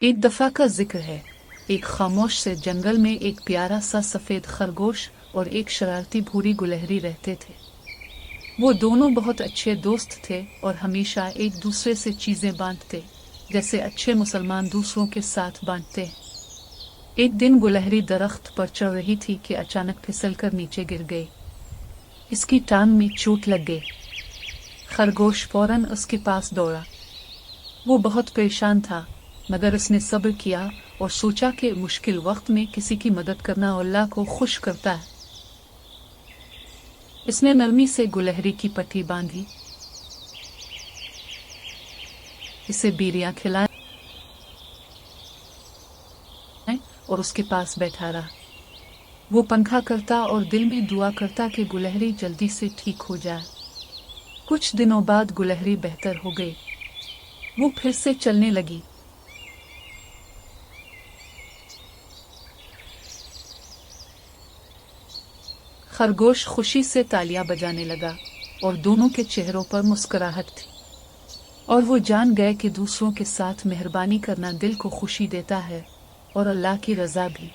एक दफा का जिक्र है, एक खामोश से जंगल में एक प्यारा सा सफेद खरगोश और एक शरारती भूरी गुलहरी रहते थे। वो दोनों बहुत अच्छे दोस्त थे और हमेशा एक दूसरे से चीजें बांटते, जैसे अच्छे मुसलमान दूसरों के साथ बांटते हैं। एक दिन गुलहरी दरख्त पर चढ़ रही थी कि अचानक फिसलकर नीचे गिर गई। इसकी टांग में चोट लग गई। खरगोश फौरन उसके पास दौड़ा। वो बहुत परेशान था, मगर उसने सब्र किया और सोचा कि मुश्किल वक्त में किसी की मदद करना अल्लाह को खुश करता है। इसने नरमी से गुलहरी की पट्टी बांधी, इसे बीरियां खिलाई और उसके पास बैठा रहा। वो पंखा करता और दिल में दुआ करता कि गुलहरी जल्दी से ठीक हो जाए। कुछ दिनों बाद गुलहरी बेहतर हो गई। वो फिर से चलने लगी। खरगोश खुशी से तालियां बजाने लगा और दोनों के चेहरों पर मुस्कुराहट थी, और वो जान गए कि दूसरों के साथ मेहरबानी करना दिल को खुशी देता है और अल्लाह की रज़ा भी।